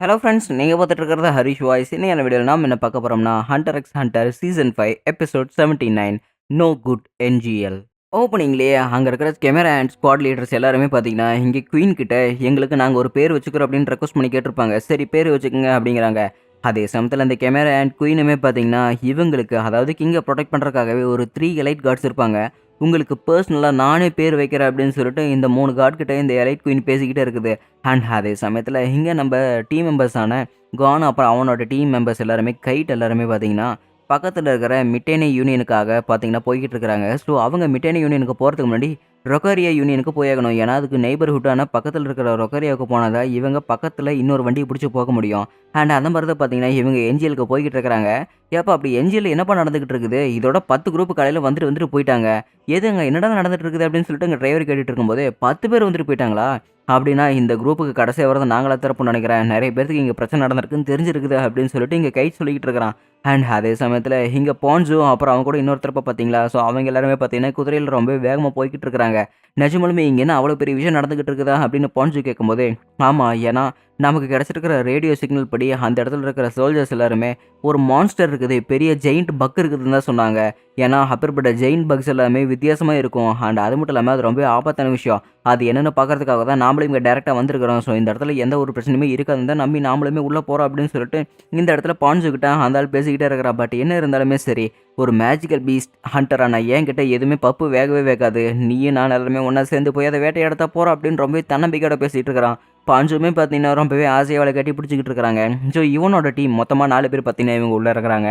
Hello friends, நீங்கள் பார்த்துட்டு இருக்கிறது ஹரிஷ் வாய்ஸ். இன்னைக்கான வீடியோவில் நாம் என்ன பார்க்க போகிறோம்னா, Hunter X Hunter season 5 episode 79 no good NGL. ஓப்பனிங்லேயே அங்கே இருக்கிற கேமரா அண்ட் ஸ்குவாட் லீடர்ஸ் எல்லாருமே பார்த்தீங்கன்னா, இங்கே குயின் கிட்ட எங்களுக்கு நாங்கள் ஒரு பேர் வச்சுக்கிறோம் அப்படின்னு ரெக்வஸ்ட் பண்ணி கேட்டிருப்பாங்க. சரி, பேர் வச்சுக்கோங்க அப்படிங்கிறாங்க. அதே சமயத்தில் அந்த கேமரா அண்ட் குயினுமே பார்த்தீங்கன்னா, இவங்களுக்கு அதாவது கிங்கை ப்ரொடெக்ட் பண்ணுறதுக்காகவே ஒரு 3 எலைட் கார்ட்ஸ் இருப்பாங்க. உங்களுக்கு பர்சனலாக நானே பேர் வைக்கிறேன் அப்படின்னு சொல்லிட்டு இந்த 3 கார்ட் கிட்ட இந்த எலைட் குயின் பேசிக்கிட்டே இருக்குது. அண்ட் அதே சமயத்தில் இங்கே நம்ம டீம் மெம்பர்ஸான கான் அப்புறம் அவனோட டீம் மெம்பர்ஸ் எல்லாருமே கைட் எல்லாருமே பார்த்தீங்கன்னா பக்கத்தில் இருக்கிற மிட்டேனே யூனியனுக்காக பார்த்தீங்கன்னா போய்கிட்டு இருக்கிறாங்க. ஸோ அவங்க மிட்டேனே யூனியனுக்கு போகிறதுக்கு முன்னாடி ரொக்காரியா யூனியனுக்கு போயாகணும். ஏன்னா அதுக்கு நெய்பர்ஹுட்டான பக்கத்தில் இருக்கிற ரொக்காரியாவுக்கு போனால் இவங்க பக்கத்தில் இன்னொரு வண்டியை பிடிச்சி போக முடியும். அண்ட் அந்த மாதிரி தான் பார்த்தீங்கன்னா இவங்க என்ஜிஎலுக்கு போய்கிட்டு இருக்கிறாங்க. ஏப்பா அப்படி என்ஜிஎல் என்னப்பா நடந்துகிட்டு இருக்குது? இதோட 10 குரூப் காலையில் வந்துட்டு போயிட்டாங்க. எதுங்க என்னடா நடந்துட்டு இருக்குது அப்படின்னு சொல்லிட்டு எங்கள் டிரைவர் கேட்டுட்டு இருக்கும்போது 10 பேர் வந்துட்டு போயிட்டாங்களா? அப்படின்னா இந்த குரூப்புக்கு கடைசியாக வரது நாங்களா தரப்புன்னு நினைக்கிறேன். நிறைய பேருக்கு இங்கே பிரச்சனை நடந்திருக்குன்னு தெரிஞ்சிருக்குது அப்படின்னு சொல்லிட்டு இங்கே கைட் சொல்லிக்கிட்டு இருக்கிறான். அண்ட் அதே சமயத்தில் இங்கே பான்ஸு அப்புறம் அவங்க கூட இன்னொருத்தரப்ப பார்த்தீங்களா? ஸோ அவங்க எல்லாருமே பார்த்தீங்கன்னா குதிரையில் ரொம்ப வேகமாக போய்கிட்டு இருக்கிறாங்க. நிஜமாலுமே இங்கே என்ன அவ்வளோ பெரிய விஷயம் நடந்துகிட்டு இருக்குதா அப்படின்னு பான்ஸு கேட்கும்போது, ஆமாம், ஏன்னா நமக்கு கிடச்சிருக்கிற ரேடியோ சிக்னல் படி அந்த இடத்துல இருக்கிற சோல்ஜர்ஸ் எல்லாருமே ஒரு மான்ஸ்டர் இருக்குது, பெரிய ஜெயிண்ட் பக் இருக்குதுன்னு தான் சொன்னாங்க. ஏன்னா அப்பேற்பட்ட ஜெயிண்ட் பக்ஸ் எல்லாமே வித்தியாசமாக இருக்கும். அண்ட் அது மட்டும் இல்லாமல் அது ரொம்ப ஆபத்தான விஷயம். அது என்னென்னு பார்க்கறதுக்காக தான் நாமளும் இங்கே டேரெக்டாக வந்திருக்கிறோம். ஸோ இந்த இடத்துல எந்த ஒரு பிரச்சனையுமே இருக்காதுன்னு தான் நம்பி நாமளுமே உள்ளே போகிறோம் அப்படின்னு சொல்லிட்டு இந்த இடத்துல பான்ஸுக்கிட்ட அந்த ஆள் பேசிக்கிட்டே இருக்கிறா. பட் என்ன இருந்தாலுமே சரி, ஒரு மேஜிக்கல் பீஸ்ட் ஹண்டரான என்கிட்ட எதுவுமே பப்பு வேகவே வேகாது. நீயும் நான் எல்லாருமே ஒன்றா சேர்ந்து போய் அதை வேட்டையாடத்தா போகிறோம் அப்படின்னு ரொம்பவே தன்னம்பிக்கையோட பேசிகிட்டு இருக்கிறான். பாஞ்சுமே பார்த்தீங்கன்னா ரொம்பவே ஆசையை அவளை கட்டி பிடிச்சிக்கிட்டு இருக்கிறாங்க. ஸோ இவனோட டீம் மொத்தமாக 4 பேர் பார்த்தீங்கன்னா இவங்க உள்ளே இருக்கிறாங்க.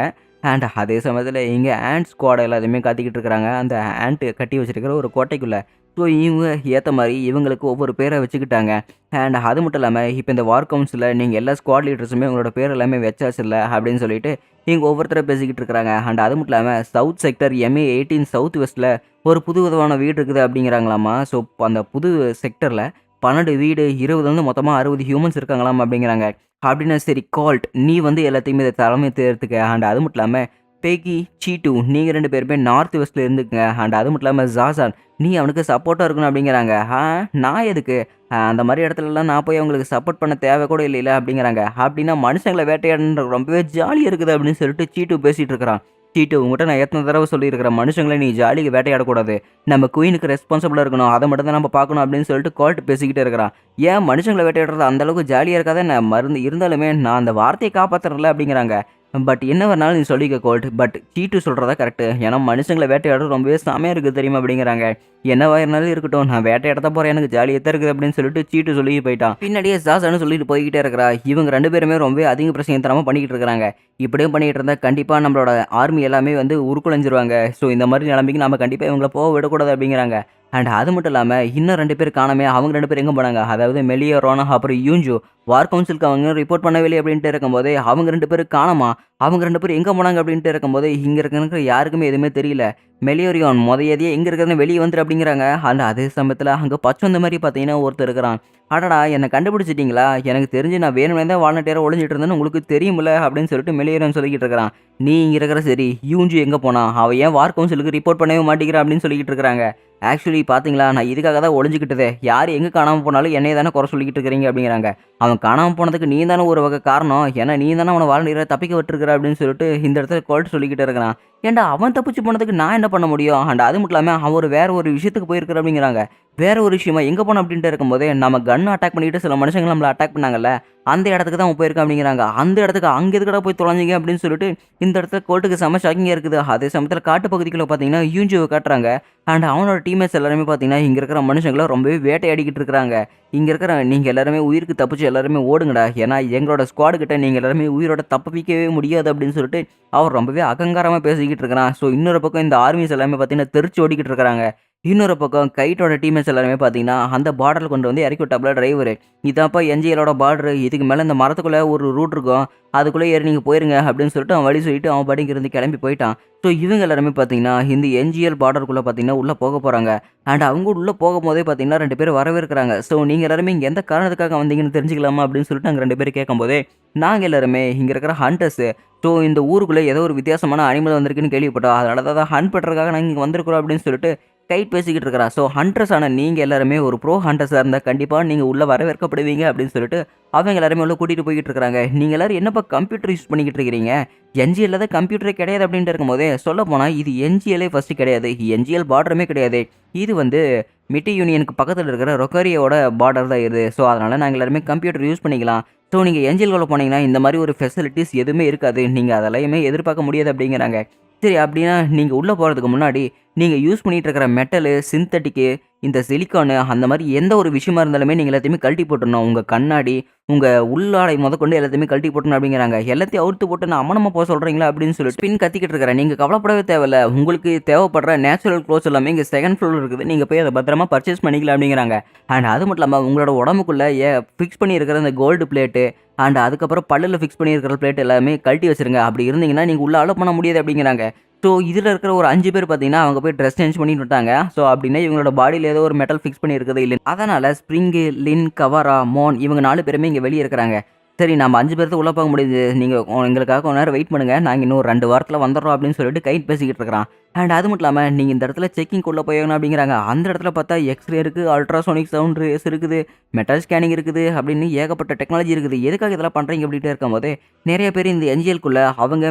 அண்ட் அதே சமயத்தில் இங்கே ஆண்ட் ஸ்குவாட் எல்லாத்தையுமே கத்திக்கிட்டு இருக்கிறாங்க அந்த ஆண்ட்டு கட்டி வச்சிருக்கிற ஒரு கோட்டைக்குள்ளே. ஸோ இவங்க ஏற்ற மாதிரி இவங்களுக்கு ஒவ்வொரு பேரை வச்சுக்கிட்டாங்க. அண்ட் அது மட்டும் இல்லாமல் இப்போ இந்த வார் கவுன்சிலில் நீங்கள் எல்லா ஸ்குவாட் லீடர்ஸுமே உங்களோட பேர் எல்லாமே வச்சாச்சு இல்லை அப்படின்னு சொல்லிட்டு இங்கே ஒவ்வொருத்தரை பேசிக்கிட்டு இருக்கிறாங்க. அண்ட் அது மட்டும் இல்லாமல் சவுத் செக்டர் MA18 சவுத் வெஸ்ட்டில் ஒரு புது விதமான வீடு இருக்குது அப்படிங்கிறாங்களாமா. ஸோ அந்த புது செக்டரில் 12 வீடு 20 வந்து மொத்தமாக 60 ஹியூமன்ஸ் இருக்காங்களாம் அப்படிங்கிறாங்க. அப்படின்னா சரி, கால்ட் நீ வந்து எல்லாத்தையுமே இதை தலைமை தேர்த்துக்க. அண்ட் அது மட்டும் இல்லாமல் பெகி, சீட்டு நீங்கள் 2 பேருமே நார்த் வெஸ்ட்டில் இருந்துக்குங்க. அண்ட் அது மட்டும் இல்லாமல் ஜாசான் நீ அவனுக்கு சப்போர்ட்டாக இருக்கணும் அப்படிங்கிறாங்க. நான் எதுக்கு? அந்த மாதிரி இடத்துலலாம் நான் போய் அவங்களுக்கு சப்போர்ட் பண்ண தேவை கூட இல்லைல்ல அப்படிங்கிறாங்க. அப்படின்னா மனுஷங்களை வேட்டையாடுன்ற ரொம்பவே ஜாலியாக இருக்குது அப்படின்னு சொல்லிட்டு சீட்டு பேசிகிட்டு இருக்கிறான். சீட்டு உங்கள்கிட்ட நான் எத்தனை தடவை சொல்லியிருக்கிறேன், மனுஷங்களை நீ ஜாலிக்கு வேட்டையாடக்கூடாது, நம்ம குயினுக்கு ரெஸ்பான்சிபிளாக இருக்கணும், அதை மட்டும் தான் நம்ம பார்க்கணும் அப்படின்னு சொல்லிட்டு கால்ட் பேசிக்கிட்டே இருக்கிறான். ஏன் மனுஷங்களை வேட்டையாடுறது அந்தளவுக்கு ஜாலியாக இருக்காத? நான் மருந்து இருந்தாலுமே நான் அந்த வார்த்தையை காப்பாற்றுறல அப்படிங்கிறாங்க. பட் என்ன வேணாலும் நீ சொல்லிக்க கோல்ட், பட் சீட்டு சொல்கிறதா கரெக்டு. ஏன்னா மனுஷங்களை வேட்டையாடுறது ரொம்பவே செமையாக இருக்குது தெரியுமா அப்படிங்கிறாங்க. என்னவா இருந்தாலும் இருக்கட்டும், நான் வேட்டையாடத்தான் போகிறேன், எனக்கு ஜாலியாக தான் இருக்குது அப்படின்னு சொல்லிட்டு சீட்டு சொல்லி போயிட்டான். பின்னாடியே ஜாசான்னு சொல்லிட்டு போய்கிட்டே இருக்கிறா. இவங்க 2 பேருமே ரொம்ப அதிக பிரச்சனை தரமாக பண்ணிக்கிட்டு இருக்கிறாங்க. இப்படியும் பண்ணிகிட்டு இருந்தால் கண்டிப்பாக நம்மளோட ஆர்மி எல்லாமே வந்து உருக்குலைஞ்சிருவாங்க. ஸோ இந்த மாதிரி நிலைமைக்கு நம்ம கண்டிப்பாக இவங்களை போக விடக்கூடாது அப்படிங்கிறாங்க. அண்ட் அது மட்டும் இல்லாமல் இன்னும் 2 பேர் காணாமே. அவங்க 2 பேர் எங்கே போனாங்க? அதாவது மெலியோ, ரோனா அப்புறம் யூஞ்சு வார் கவுன்சிலுக்கு அவங்க ரிப்போர்ட் பண்ணவே இல்லை அப்படின்ட்டு இருக்கும்போது அவங்க 2 பேரும் காணாமா. அவங்க 2 பேரும் எங்கே போனாங்க அப்படின்ட்டு இருக்கும்போது இங்கே இருக்கிற யாருக்குமே எதுவுமே தெரியல. மெலியோரியான் மொதையதையே எங்கே இருக்கிறது வெளியே வந்துரு அப்படிங்கிறாங்க. அந்த அதே சமயத்தில் அங்கே பச்சை மாதிரி பார்த்தீங்கன்னா ஒருத்தர் இருக்கிறான். அடடா, என்னை கண்டுபிடிச்சிட்டிங்களா? எனக்கு தெரிஞ்சு நான் வேணும்னே தான் வாலண்டியராக ஒளிஞ்சிட்டு இருந்தேன்னு உங்களுக்கு தெரியுமில்ல அப்படின்னு சொல்லிட்டு மெலியோரியான் சொல்லிக்கிட்டு இருக்கிறான். நீ இங்கே இருக்கிற சரி, யூஞ்சு எங்கே போனான்? அவன் ஏன் வார் கவுன்சிலுக்கு ரிப்போர்ட் பண்ணவே மாட்டேங்கிறான் அப்படின்னு சொல்லிக்கிட்டு இருக்கிறாங்க. ஆக்சுவலி பார்த்தீங்களா, நான் இதுக்காக தான் ஒளிஞ்சிக்கிட்டதே. யார் எங்கே காணாமல் போனாலும் என்னைய தானே குறை சொல்லிக்கிட்டு இருக்கிறீங்க அப்படிங்கிறாங்க. அவன் காணாமல் போனதுக்கு நீ தானே ஒரு வகை காரணம். ஏன்னா நீ தானே அவனை வாலண்டியராக தப்பிக்க விட்டுருக்கிற அப்படின்னு சொல்லிட்டு இந்த இடத்துல கோல்ட் சொல்லிக்கிட்டு இருக்கிறான். ஏன்டா அவன் தப்பிச்சு போனதுக்கு நான் என்ன பண்ண முடியும்? அண்ட் அது மட்டும் இல்லாமல் அவன் வேற ஒரு விஷயத்துக்கு போயிருக்கிற அப்படிங்கிறாங்க. வேற ஒரு விஷயமா எங்கே போனோம் அப்படின்ட்டு இருக்கும்போதே நம்ம கன் அட்டாக் பண்ணிட்டு சில மனுஷங்க நம்மளை அட்டாக் பண்ணாங்கல்ல, அந்த இடத்துக்கு தான் அவன் போயிருக்கான் அப்படிங்கிறாங்க. அந்த இடத்துக்கு அங்கே எதுக்கடா போய் தொலைஞ்சிங்க அப்படின்னு சொல்லிட்டு இந்த இடத்துல கோல்ட்டுக்கு செம ஷாக்கிங்காக இருக்குது. அதே சமயத்தில் காட்டு பகுதிக்குள்ள பார்த்தீங்கன்னா யூஞ்சுவை காட்டுறாங்க. அண்ட் அவனோட டீம்மேட்ஸ் எல்லாருமே பார்த்தீங்கன்னா இங்கே இருக்கிற மனுஷங்களை ரொம்பவே வேட்டையாடிக்கிட்டு இருக்கிறாங்க. இங்கே இருக்கிற நீங்கள் எல்லாருமே உயிருக்கு தப்பிச்சு எல்லாருமே ஓடுங்கடா, ஏன்னா எங்களோட ஸ்குவாடு கிட்ட நீங்கள் எல்லாருமே உயிரோட தப்பிக்கவே முடியாது அப்படின்னு சொல்லிட்டு அவர் ரொம்பவே அகங்காரமாக பேசிக்கிட்டு இருக்கிறான். ஸோ இன்னொரு பக்கம் இந்த ஆர்மிஸ் எல்லாமே பார்த்தீங்கன்னா தெரிச்சு ஓடிக்கிட்டு இருக்கிறாங்க. இன்னொரு பக்கம் கைட்டோட டீம்மேட்ஸ் எல்லாருமே பார்த்தீங்கன்னா அந்த பார்டரில் கொண்டு வந்து இறக்கி விட்டாப்புல டிரைவர். இதாப்பா என்ஜிஎலோட பார்டரு, இதுக்கு மேலே இந்த மரத்துக்குள்ளே ஒரு ரூட் இருக்கும், அதுக்குள்ளே ஏறி நீங்கள் போயிருங்க அப்படின்னு சொல்லிட்டு அவன் வழி சொல்லிட்டு அவன் பாட்டுக்கு இருந்து கிளம்பி போயிட்டான். ஸோ இவங்க எல்லாருமே பார்த்தீங்கன்னா இந்த என்ஜிஎல் பார்டருக்குள்ளே பார்த்தீங்கன்னா உள்ளே போக போகிறாங்க. அண்ட் அவங்க உள்ளே போகும்போதே பார்த்தீங்கன்னா 2 பேர் வரவேற்கிறாங்க. ஸோ நீங்கள் எல்லாருமே இங்கே எந்த காரணத்துக்காக வந்தீங்கன்னு தெரிஞ்சுக்கலாமா அப்படின்னு சொல்லிட்டு அங்கே 2 பேர் கேட்கும்போதே, நாங்கள் எல்லாருமே இங்கே இருக்கிற ஹண்டர்ஸு. ஸோ இந்த ஊருக்குள்ளே ஏதோ ஒரு வித்தியாசமான அனிமல் வந்திருக்குன்னு கேள்விப்பட்டோம், அதனால தான் ஹண்ட் பண்ணுறதுக்காக நாங்கள் இங்கே வந்திருக்கிறோம் அப்படின்னு சொல்லிட்டு கைட் பேசிக்கிட்டு இருக்கிறான். ஸோ ஹண்டர்ஸ் ஆன நீங்க எல்லாருமே ஒரு ப்ரோ ஹண்டர்ஸா இருந்தா கண்டிப்பா நீங்க உள்ள வரவேற்கப்படுவீங்க அப்படின்னு சொல்லிட்டு அவங்க எல்லாருமே உள்ள கூட்டிட்டு போயிட்டு இருக்காங்க. நீங்க எல்லாரும் என்னப்பா கம்ப்யூட்டர் யூஸ் பண்ணிக்கிட்டு இருக்கிறீங்க? என்ஜிஎல்ல தான் கம்ப்யூட்டரே கிடையாது அப்படின்ட்டு இருக்கும்போதே சொல்லப்போனா இது என்ஜிஎல்லே ஃபர்ஸ்ட் கிடையாது. என்ஜிஎல் பார்டருமே கிடையாது. இது வந்து மிட்டி யூனியனுக்கு பக்கத்துல இருக்கிற ரொக்காரியோட பார்டர் தான் இது. ஸோ அதனால நாங்க எல்லாருமே கம்ப்யூட்டர் யூஸ் பண்ணிக்கலாம். ஸோ நீங்க என்ஜிஎல்குள்ள போனீங்கன்னா இந்த மாதிரி ஒரு ஃபெசிலிட்டீஸ் எதுவுமே இருக்காது. நீங்க அதெல்லாமே எதிர்பார்க்க முடியாது அப்படிங்கிறாங்க. சரி அப்படின்னா நீங்க உள்ள போறதுக்கு முன்னாடி நீங்க யூஸ் பண்ணிட்டு இருக்கிற மெட்டலு, சிந்தட்டிக்கு, இந்த சிலிக்கானு அந்த மாரி எந்த ஒரு விஷயமா இருந்தாலுமே நீங்க எல்லாத்தையுமே கழட்டி போட்டுறணும். உங்க கண்ணாடி, உங்க உள்ளாடை மொதற்கொண்டு எல்லாத்தையுமே கழட்டி போட்டுறணும் அப்படிங்கிறாங்க. எல்லாத்தையும் அவுத்து போட்டு நான் அம்மனமா போ சொல்றீங்களா அப்படின்னு சொல்லிட்டு ஸ்பின் கத்திக்கிட்டு இருக்கிறேன். நீங்க கவலைப்படவே தேவையில்ல. உங்களுக்கு தேவைப்படுற நேச்சுரல் க்ளோத்ஸ் எல்லாமே இங்க செகண்ட் ஃப்ளோர்ல இருக்குது. நீங்க போய் அத பத்திரமா பர்ச்சேஸ் பண்ணிக்கலாம் அப்படிங்கிறாங்க. அண்ட் அது மட்டும் இல்லாம உங்களோட உடம்புக்குள்ள ஃபிக்ஸ் பண்ணி இருக்கிற அந்த கோல்டு பிளேட்டு அண்ட் அதுக்கப்புறம் பல்லுல ஃபிக்ஸ் பண்ணி இருக்கிற பிளேட் எல்லாமே கழட்டி வச்சுருங்க. அப்படி இருந்தீங்கன்னா நீங்க உள்ள அலோ பண்ண முடியாது அப்படிங்கிறாங்க. ஸோ, இதில இருக்கிற ஒரு 5 பேர் பார்த்தீங்கன்னா, அவங்க போய் ட்ரெஸ் சேஞ்ச் பண்ணிட்டு வந்துட்டாங்க. ஸோ, அப்படின்னா இவங்களோட பாடியில ஏதோ ஒரு மெட்டல் ஃபிக்ஸ் பண்ணி இருக்குது இல்ல. அதனால ஸ்ப்ரிங்கு, லின், கவரா, மோன் இவங்க 4 பேருமே இங்க வெளிய இருக்கிறாங்க. சரி நம்ம 5 பேர் தான் உள்ள போக முடியுது. நீங்க எங்களுக்காக கொஞ்ச நேரம் வெயிட் பண்ணுங்க. நாங்க இன்னும் 2 வாரத்தில வந்துர்றோம் அப்படின்னு சொல்லிட்டு கைட் பேசிக்கிட்டு இருக்கிறான். அண்ட் அது மட்டும் இல்லாம நீங்க இந்த இடத்துல செக்கிங் உள்ள போகணும் அப்படிங்கிறாங்க. அந்த இடத்துல பார்த்தா எக்ஸ்ரே இருக்கு, அல்ட்ராசோனிக் சவுண்ட் ரேஸ் இருக்குது, மெட்டல் ஸ்கேனிங் இருக்குது அப்படின்னு ஏகப்பட்ட டெக்னாலஜி இருக்குது. எதுக்காக இதெல்லாம் பண்றீங்க அப்படின்ட்டு இருக்கும்போது, நெறைய பேர் இந்த என்ஜிஎல்குள்ள அவங்க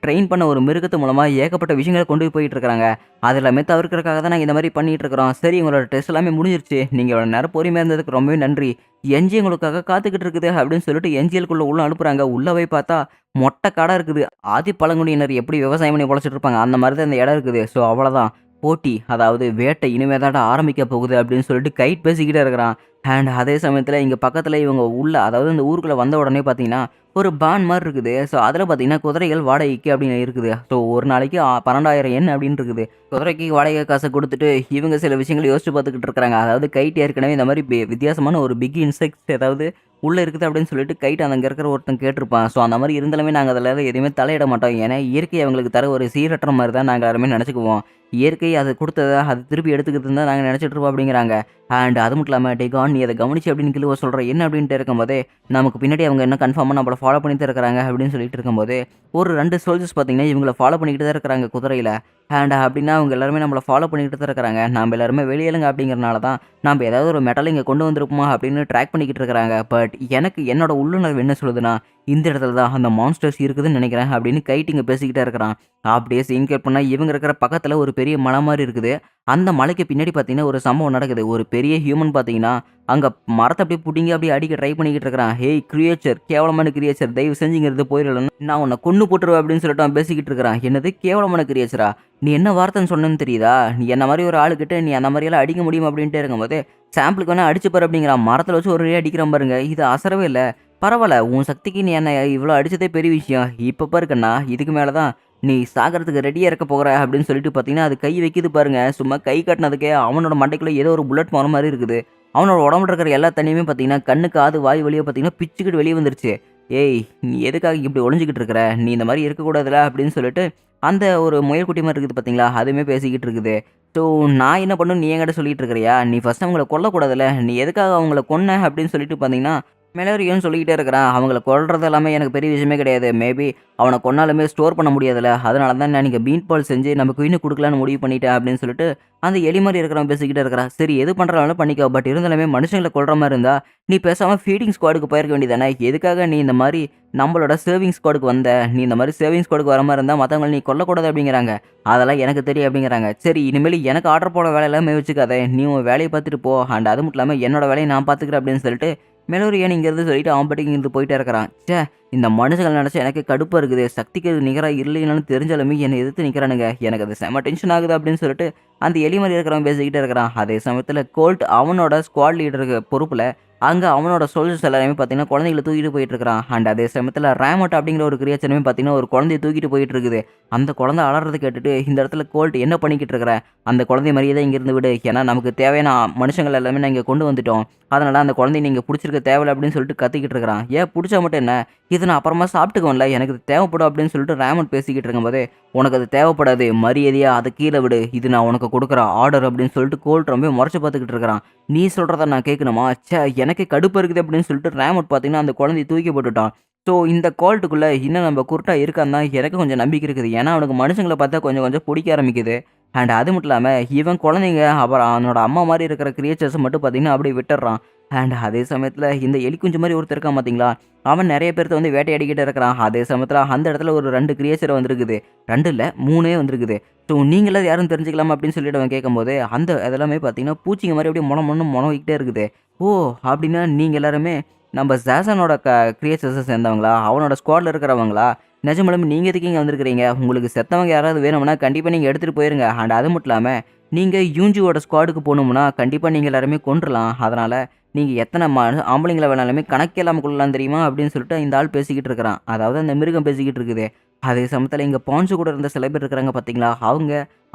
ட்ரெயின் பண்ண ஒரு மிருகத்து மூலமா ஏகப்பட்ட விஷயங்கள கொண்டு போயிட்டு இருக்காங்க. அது எல்லாமே தவிர்க்கிறதுக்காக தான் நாங்க இந்த மாரி பண்ணிட்டு இருக்கிறோம். சரி உங்களோட டெஸ்ட் எல்லாமே முடிஞ்சிருச்சு. நீங்க இவ்வளோ நேரம் பொறுமையா இருந்ததுக்கு ரொம்பவே நன்றி. என்ஜி உங்களுக்காக காத்துக்கிட்டு இருக்குது அப்படின்னு சொல்லிட்டு என்ஜிஎல்குள்ள உள்ள அனுப்புறாங்க. உள்ள போய் பார்த்தா மொட்டை காடா இருக்குது. ஆதி பழங்குடியினர் எப்படி விவசாயம் பண்ணி பொழச்சிட்டு இருப்பாங்க, அந்த மாரி தான் இந்த இடம் இருக்குது. ஸோ அவ்வளோதான். போட்டி அதாவது வேட்டை இனிமே தான்டா ஆரம்பிக்க போகுது அப்படின்னு சொல்லிட்டு கைட் பேசிக்கிட்டே இருக்கிறான். அண்ட் அதே சமயத்தில இங்க பக்கத்தில இவங்க உள்ள அதாவது இந்த ஊருக்குள்ள வந்த உடனே பார்த்தீங்கன்னா, ஒரு பான் மாரி இருக்குது. ஸோ அதில பார்த்தீங்கன்னா, குதிரைகள் வாடகைக்கு அப்படின்னு இருக்குது. ஸோ ஒரு நாளைக்கு 12,000 யென் அப்படின்னு இருக்குது. குதிரைக்கு வாடகை காச குடுத்துட்டு இவங்க சில விஷயங்கள யோசிச்சு பார்த்துக்கிட்டு இருக்கிறாங்க. அதாவது கைட் ஏற்கனவே இந்த மாரி வித்தியாசமான ஒரு பிக் இன்செக்ட்ஸ் ஏதாவது உள்ள இருக்குது அப்படின்னு சொல்லிட்டு கைட் அங்க இருக்கிற ஒருத்தன் கேட்டிருப்பான். ஸோ அந்த மாரி இருந்தாலுமே நாங்க அதில எதுவுமே தலையிட மாட்டோம். ஏன்னா இயற்கை அவங்களுக்கு தர ஒரு சீரற்ற மாரி தான் நாங்க எல்லாருமே நெனச்சுக்குவோம். இயற்கை அது குடுத்தத அது திருப்பி எடுத்துக்குதுன்னு தான் நாங்க நெனச்சுட்டு இருப்போம் அப்படிங்கிறாங்க. அண்ட் அது மட்டும் இல்லாம டேகான் நீ அத கவனிச்சு அப்படின்னு கிழுவ சொல்ற என்ன அப்படின்ட்டு இருக்கும்போதே, நமக்கு பின்னாடி அவங்க என்ன கன்ஃபார்மா நம்மள ஃபாலோ பண்ணி தான் இருக்கிறாங்க அப்படின்னு சொல்லிட்டு இருக்கும்போது, ஒரு 2 சோல்ஜர்ஸ் பார்த்தீங்கன்னா, இவங்கள ஃபாலோ பண்ணிக்கிட்டு தான் இருக்கிறாங்க குதிரையில. அண்ட் அப்படின்னா அவங்க எல்லாருமே நம்மள ஃபாலோ பண்ணிக்கிட்டு தான் இருக்கிறாங்க. நாம எல்லாருமே வெளியாளுங்க அப்படிங்கிறனால தான், நாம ஏதாவது ஒரு மெட்டல இங்க கொண்டு வந்திருப்போமா அப்படின்னு ட்ராக் பண்ணிக்கிட்டு இருக்கிறாங்க. பட் எனக்கு என்னோட உள்ளுணர்வு என்ன சொல்லுதுன்னா, இந்த இடத்துல தான் அந்த மான்ஸ்டர்ஸ் இருக்குதுன்னு நெனைக்கிறேன் அப்படின்னு கைட் இங்க பேசிக்கிட்டே இருக்கிறான். அப்படியே சீன் கட் பண்ணா இவங்க இருக்கிற பக்கத்துல ஒரு பெரிய மலை மாரி இருக்குது. அந்த மலைக்கு பின்னாடி பார்த்தீங்கன்னா, ஒரு சம்பவம் நடக்குது. ஒரு பெரிய ஹியூமன் பார்த்தீங்கன்னா, அங்க மரத்த அப்படியே புடுங்கி அப்படியே அடிக்க ட்ரை பண்ணிக்கிட்டு இருக்கிறான். "ஹேய் கிரியேச்சர் கேவலமான கிரியேச்சர் தயவு செஞ்சு இங்கிருந்து போயிரலன்னா, நான் உன்ன கொன்னு போட்டுருவேன்" அப்படின்னு சொல்லிட்டு அவன் பேசிக்கிட்டு இருக்கிறான். "என்னது கேவலமான கிரியேச்சரா? நீ என்ன வார்த்தைன்னு சொன்னேன்னு தெரியுதா? நீ என்ன மாரி ஒரு ஆளுகிட்ட நீ அந்த மாரியெல்லாம் அடிக்க முடியும்" அப்படின்ட்டே இருக்கும்போது, "சாம்பிளுக்கு வேணா அடிச்சு பாரு" அப்படிங்கிறான். மரத்துல வச்சு ஒரு அடி அடிக்கிறான் பாருங்க. இது அசரவே இல்ல. "பரவால்ல உன் சக்திக்கு நீ என்ன இவ்வளோ அடிச்சதே பெரிய விஷயம். இப்ப பாரு கண்ணா, இதுக்கு மேல தான் நீ சாகறதுக்கு ரெடியா இருக்க போகிற" அப்படின்னு சொல்லிட்டு பார்த்தீங்கன்னா, அது கை வைக்குது பாருங்க. சும்மா கை காட்டினதுக்கே அவனோட மண்டைக்குள்ள ஏதோ ஒரு புல்லட் போன மாரி இருக்குது. அவனோட உடம்புல இருக்கிற எல்லா தண்ணியுமே பார்த்தீங்கன்னா, கண்ணு, காது, வாய் வழியா பார்த்தீங்கன்னா பிச்சுக்கிட்டு வெளிய வந்துருச்சு. "ஏய்! நீ எதுக்காக இப்படி ஒளிஞ்சுக்கிட்டு இருக்கிற? நீ இந்த மாரி இருக்கக்கூடாதுல" அப்படின்னு சொல்லிட்டு, அந்த ஒரு முயல்குட்டி மாரி இருக்குது பார்த்தீங்களா, அதுவுமே பேசிக்கிட்டு இருக்குது. "ஸோ நான் என்ன பண்ணணும்னு நீ என்கிட்ட சொல்லிட்டு இருக்கிறியா? நீ ஃபர்ஸ்ட் அவங்கள கொல்லக்கூடாதுல்ல. நீ எதுக்காக அவங்கள கொன்ன?" அப்படின்னு சொல்லிட்டு பார்த்தீங்கன்னா, மெலோரியும் சொல்லிக்கிட்டே இருக்கிறான். "அவங்கள கொல்றது எல்லாமே எனக்கு பெரிய விஷயமே கிடையாது. மேபி அவன கொன்னாலுமே ஸ்டோர் பண்ண முடியாதுல்ல. அதனால தான் நான் இங்க பீன் பால் செஞ்சு நம்ம குயினுக்கு குடுக்கலான்னு முடிவு பண்ணிட்டேன்" அப்படின்னு சொல்லிட்டு அந்த எலி மாரி இருக்கிறவன் பேசிக்கிட்டே இருக்கிறான். "சரி எது பண்றனாலும் பண்ணிக்கோ. பட் இருந்தாலுமே மனுஷங்கள கொல்ற மாரி இருந்தா, நீ பேசாம ஃபீடிங் ஸ்குவாடுக்கு போயிருக்க வேண்டியதானே? எதுக்காக நீ இந்த மாரி நம்மளோட சேவிங் ஸ்குவாடுக்கு வந்த? நீ இந்த மாரி சேவிங் ஸ்குவாடுக்கு வர மாரி இருந்தா மத்தவங்கள நீ கொல்லக்கூடாது" அப்படிங்கிறாங்க. "அதெல்லாம் எனக்கு தெரியும்" அப்படிங்கிறாங்க. "சரி இனிமேல் எனக்கு ஆர்டர் போட வேலையெல்லாம் வச்சுக்காத. நீ உன் வேலைய பார்த்துட்டு போ. அண்ட் அது மட்டும் இல்லாம என்னோட வேலைய நான் பார்த்துக்கிறேன்" அப்படின்னு சொல்லிட்டு மெலோரியன் இங்கேருந்து சொல்லிட்டு அவன் பாட்டுக்கு இங்கிருந்து போயிட்டே இருக்கிறான். ச்சே! இந்த மனுஷங்கள நெனச்சா எனக்கே கடுப்பா இருக்குது. சக்திக்கு நிகரா இல்லைனாலும் தெரிஞ்சாலுமே என்னை எதிர்த்து நிக்கிறானுங்க. எனக்கு அது செம டென்ஷன் ஆகுது அப்படின்னு சொல்லிட்டு அந்த எலி மாரி இருக்கிறவன் பேசிக்கிட்டே இருக்கிறான். அதே சமயத்தில கோல்ட் அவனோட ஸ்குவாட் லீடருக்கு பொறுப்புல அங்க அவனோட சோல்ஜர்ஸ் எல்லாருமே பார்த்தீங்கன்னா, குழந்தைகள தூக்கிட்டு போயிட்டு இருக்கிறான். அண்ட் அதே சமயத்தில ரேமோட் அப்படிங்கிற ஒரு கிரியேச்சருமே பார்த்தீங்கன்னா, ஒரு குழந்தைய தூக்கிட்டு போயிட்டு இருக்குது. அந்த குழந்தை அலறத கேட்டுட்டு இந்த இடத்துல கோல்ட் என்ன பண்ணிக்கிட்டு இருக்கிற? அந்த குழந்தைய மரியாதையா இங்கிருந்து விடு. ஏன்னா நமக்கு தேவையான மனுஷங்கள் எல்லாமே நான் இங்க கொண்டு வந்துட்டோம். அதனால அந்த குழந்தைய நீங்க புடிச்சிருக்க தேவையில்ல அப்படின்னு சொல்லிட்டு கத்திக்கிட்டு இருக்கிறான். "ஏன் புடிச்சா மட்டும் என்ன? இத நான் அப்புறமா சாப்பிட்டுக்குவேன்ல. எனக்கு இது தேவைப்படும்" அப்படின்னு சொல்லிட்டு ரேமோட் பேசிக்கிட்டு இருக்கும்போதே, "உனக்கு அது தேவைப்படாது. மரியாதையா அத கீழ விடு. இது நான் உனக்கு குடுக்குற ஆர்டர்" அப்படின்னு சொல்லிட்டு கோல்ட் ரொம்ப மொறச்சு பார்த்துக்கிட்டு இருக்கிறான். "நீ சொல்றத நான் கேட்கணுமா? ச்சே! எனக்கே கடுப்பா இருக்குது" அப்படின்னு சொல்லிட்டு ரேமோட் பார்த்தீங்கன்னா, அந்த குழந்தைய தூக்கி போட்டுட்டான். ஸோ இந்த கோல்ட்டுக்குள்ள இன்னும் நம்ம குருட்டா இருக்கான்னு தான் எனக்கு கொஞ்சம் நம்பிக்கை இருக்குது. ஏன்னா அவனுக்கு மனுஷங்கள பார்த்தா கொஞ்சம் கொஞ்சம் புடிக்க ஆரம்பிக்குது. அண்ட் அது மட்டும் இல்லாம இவன் குழந்தைங்க அப்புறம் அவனோட அம்மா மாரி இருக்கிற கிரியேச்சர்ஸ மட்டும் பார்த்தீங்கன்னா, அப்படியே விட்டுர்றான். அண்ட் அதே சமயத்தில இந்த எலி குஞ்சு மாரி ஒருத்தன் இருக்கான் பார்த்தீங்களா? அவன் நெறைய பேர்த்த வந்து வேட்டையாடிக்கிட்டு இருக்கிறான். அதே சமயத்தில அந்த இடத்துல ஒரு 2 கிரியேச்சர் வந்திருக்குது. 2 இல்ல 3 வந்திருக்குது. ஸோ நீங்கலாம் யாருன்னு தெரிஞ்சுக்கலாமா? அப்படின்னு சொல்லிட்டு அவன் கேட்கும்போது, அந்த அதெல்லாமே பார்த்தீங்கன்னா, பூச்சிங்க மாரி அப்படியே மொன மொனன்னு மொனவிக்கிட்டே இருக்குது. ஓ! அப்படின்னா நீங்க எல்லாருமே நம்ப ஜாசனோட கிரியேச்சர்ஸ சேர்ந்தவங்களா? அவனோட ஸ்குவாட்ல இருக்கிறவங்களா? நிஜமாலுமே நீங்க எதுக்கு இங்க வந்திருக்கிறீங்க? உங்களுக்கு செத்தவங்க யாராவது வேணும்னா கண்டிப்பா நீங்க எடுத்துட்டு போயிருங்க. அண்ட் அது மட்டும் இல்லாம, நீங்க யூன்ஜியோட ஸ்குவாடுக்கு போணும்னா, கண்டிப்பா நீங்க எல்லாருமே கொன்றுலாம். அதனால நீங்க எத்தன ஆம்பளைங்கள வேணாலுமே கணக்கே இல்லாம கொல்லலாம் தெரியுமா? அப்படின்னு சொல்லிட்டு இந்த ஆள் பேசிக்கிட்டு இருக்கிறான். அதாவது அந்த மிருகம் பேசிக்கிட்டு இருக்குது. அதே சமயத்தில இங்க பான்சு கூட இருந்த சில பேர் இருக்கிறாங்க பார்த்தீங்களா? அவங்க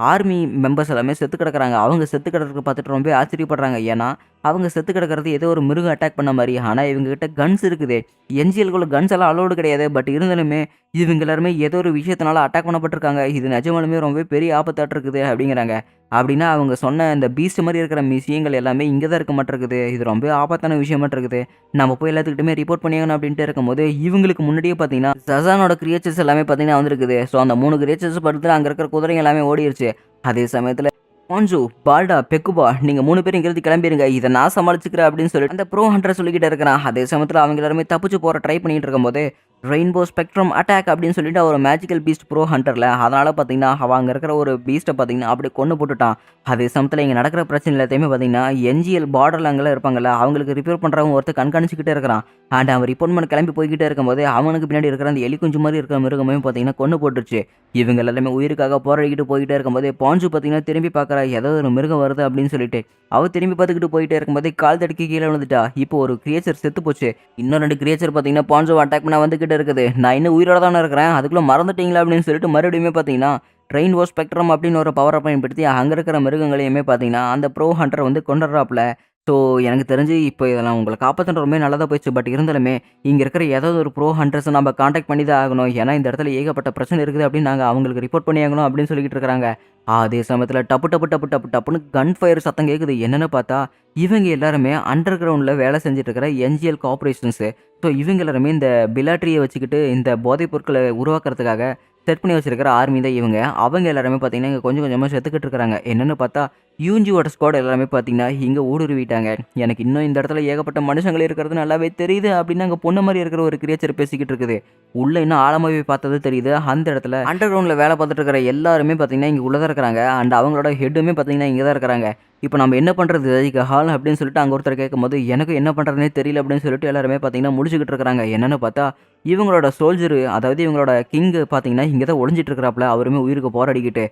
ஆர்மி மெம்பர்ஸ் எல்லாமே செத்து கிடக்குறாங்க. அவங்க செத்து கிடக்கிறத பார்த்துட்டு ரொம்பவே ஆச்சரியப்படுறாங்க. ஏன்னா, அவங்க செத்து கிடக்கிறது ஏதோ ஒரு மிருகம் அட்டாக் பண்ண மாரி. ஆனா இவங்க கிட்ட கன்ஸ் இருக்குதே. என்ஜிஎல்குள்ள கன்ஸ் எல்லாம் அலோவ்டு கிடையாது. பட் இருந்தாலுமே இவங்க எல்லாருமே ஏதோ ஒரு விஷயத்தினால அட்டாக் பண்ணப்பட்டுருக்காங்க. இது நிஜமாலுமே ரொம்பவே பெரிய ஆபத்தாட்டு அப்படிங்கிறாங்க. அப்படின்னா அவங்க சொன்ன இந்த பீஸ்ட் மாரி இருக்கிற விஷயங்கள் எல்லாமே இங்க தான் இருக்க மாட்டிருக்குது. இது ரொம்ப ஆபத்தான விஷயமாட்டிருக்குது. நம்ம போய் எல்லாத்துக்கிட்டயுமே ரிப்போர்ட் பண்ணியாகணும் அப்படின்ட்டு இருக்கும்போது, இவங்களுக்கு முன்னாடியே பார்த்தீங்கன்னா, சசானோட கிரியேச்சர்ஸ் எல்லாமே பார்த்தீங்கன்னா வந்திருக்குது. ஸோ அந்த 3 கிரியேச்சர்ஸ் படுத்து அங்க இருக்கிற குதிரைங்க எல்லாமே ஓடிருச்சு. அதே சமயத்தில பான்சு, பால்டா, பெக்குபா நீங்க 3 பேரும் இங்கிருந்து கிளம்பிருங்க. இத நான் சமாளிச்சுக்கிறேன் அப்படின்னு சொல்லிட்டு அந்த ப்ரோ ஹண்டர் சொல்லிக்கிட்டு இருக்கிறான். அதே சமயத்தில அவங்க எல்லாருமே தப்பிச்சு போற ட்ரை பண்ணிட்டு இருக்கும்போது, ரெயின்போ ஸ்பெக்ட்ரம் அட்டாக் அப்படின்னு சொல்லிட்டு ஒரு மேஜிக்கல் பீஸ்ட் ப்ரோ ஹண்டர்ல. அதனால பார்த்தீங்கன்னா, அவன் அங்க இருக்கிற ஒரு பீஸ்ட்ட பார்த்தீங்கன்னா, அப்படியே கொன்னு போட்டுட்டான். அதே சமயத்தில இங்க நடக்கிற பிரச்சனை எல்லாத்தையுமே பார்த்தீங்கன்னா, என்ஜிஎல் பார்டர்ல அங்கலாம் இருப்பாங்கல்ல, அவங்களுக்கு ரிப்பேர் பண்றவங்க ஒருத்தன் கண்காணிச்சுக்கிட்டே இருக்கிறான். அண்ட் அவன் ரிப்போர்ட் பண்ண கிளம்பி போய்க்கிட்டே இருக்கும்போது, அவனுக்கு பின்னாடி இருக்கிற அந்த எலி குஞ்சு மாரி இருக்கிற மிருகமையும் பார்த்தீங்கன்னா கொன்னு போட்டுருச்சு. இவங்க எல்லாருமே உயிருக்காக போராடிக்கிட்டு போய்க்கிட்டே இருக்கும்போது, பான்சு பார்த்தீங்கன்னா திரும்பி பார்க்குறா, ஏதோ ஒரு மிருகம் வருது அப்படின்னு சொல்லிட்டு. அவ திரும்பி பார்த்துக்கிட்டு போயிட்டே இருக்கும்போதே கால் தடுக்கி கீழ விழுந்துட்டா. இப்போ ஒரு கிரியேச்சர் செத்து போச்சு. இன்னும் 2 கிரியேச்சர் பார்த்தீங்கன்னா, பான்சோவ அட்டாக் பண்ண வந்துகிட்டு இருக்குது. நான் இன்னும் உயிரோட தானே இருக்கிறேன். அதுக்குள்ள மறந்துட்டீங்களா அப்படின்னு சொல்லிட்டு மறுபடியுமே பார்த்தீங்கன்னா, ரெயின்போ ஸ்பெக்ட்ரம் அப்படின்னு ஒரு பவர பயன்படுத்தி அங்க இருக்கிற மிருகங்களையுமே பார்த்தீங்கன்னா, அந்த ப்ரோ ஹண்டர் வந்து கொன்னுடுறாப்ல. ஸோ எனக்கு தெரிஞ்சு இப்போ இதெல்லாம் உங்கள காப்பாத்துனது ரொம்பவே நல்லதா போயிடுச்சு. பட் இருந்தாலுமே இங்க இருக்கிற ஏதாவது ஒரு ப்ரோ ஹண்டர்ஸ நம்ம கான்டாக்ட் பண்ணி தான் ஆகணும். ஏன்னா இந்த இடத்துல ஏகப்பட்ட பிரச்சனை இருக்குது அப்படின்னு நாங்க அவங்களுக்கு ரிப்போர்ட் பண்ணி ஆகணும் அப்படின்னு சொல்லிக்கிட்டு இருக்கிறாங்க. அதே சமயத்தில டப்பு டப்பு டப்பு டப்பு டப்புன்னு கன் ஃபயர் சத்தம் கேட்குது. என்னன்னு பார்த்தா, இவங்க எல்லாருமே அண்டர் கிரவுண்ட்ல வேலை செஞ்சுட்டு இருக்கிற என்ஜிஎல் கார்ப்பரேஷன்ஸு. ஸோ இவங்க எல்லாருமே இந்த பிலாட்ரிய வச்சுக்கிட்டு இந்த போதைப் பொருட்கள உருவாக்குறதுக்காக செட் பண்ணி வச்சிருக்கிற ஆர்மி தான் இவங்க. அவங்க எல்லாருமே பார்த்தீங்கன்னா, இங்க கொஞ்சம் கொஞ்சமா செத்துக்கிட்டு இருக்கிறாங்க. என்னன்னு பார்த்தா, யூஎன்ஜியோட ஸ்குவாட் எல்லாருமே பார்த்தீங்கன்னா, இங்க ஊடுருவிட்டாங்க. எனக்கு இன்னும் இந்த இடத்துல ஏகப்பட்ட மனுஷங்கள் இருக்கிறது நல்லாவே தெரியுது அப்படின்னு அங்க பொண்ணு மாரி இருக்கிற ஒரு கிரியேச்சர் பேசிக்கிட்டு இருக்குது. உள்ள இன்னும் ஆழமா போய் பார்த்தது தெரியுது. அந்த இடத்துல அண்டர் கிரவுண்ட்ல வேலை பார்த்துட்டு இருக்கிற எல்லாருமே பார்த்தீங்கன்னா, இங்க உள்ள தான் இருக்கிறாங்க. அண்ட் அவங்களோட ஹெட்டுமே பார்த்தீங்கன்னா, இங்க தான் இருக்கிறாங்க. இப்ப நம்ம என்ன பண்றது? ஹால் அப்படின்னு சொல்லிட்டு அங்க ஒருத்தர் கேட்கும்போது, எனக்கும் என்ன பண்றதுன்னே தெரியல அப்படின்னு சொல்லிட்டு எல்லாருமே பார்த்தீங்கன்னா முழிச்சுக்கிட்டு இருக்கிறாங்க. என்னன்னு பார்த்தா, இவங்களோட சோல்ஜரு அதாவது இவங்களோட கிங் பார்த்தீங்கன்னா, இங்க தான் ஒளிஞ்சிட்டு இருக்கிறாப்ல. அவருமே உயிருக்கு போராடிக்கிட்டு.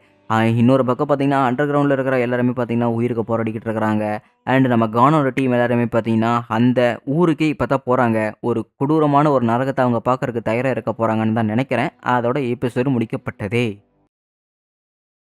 இன்னொரு பக்கம் பார்த்தீங்கன்னா, அண்டர் கிரவுண்ட்ல இருக்கிற எல்லாருமே பார்த்தீங்கன்னா, உயிருக்கு போராடிக்கிட்டு இருக்கிறாங்க. அண்ட் நம்ம கானோட டீம் எல்லாருமே பார்த்தீங்கன்னா, அந்த ஊருக்கே இப்ப தான் போறாங்க. ஒரு கொடூரமான ஒரு நரகத்த அவங்க பார்க்கறக்கு தயாரா இருக்க போறாங்கன்னு தான் நெனைக்கிறேன். அதோட எபிசோடு முடிக்கப்பட்டதே.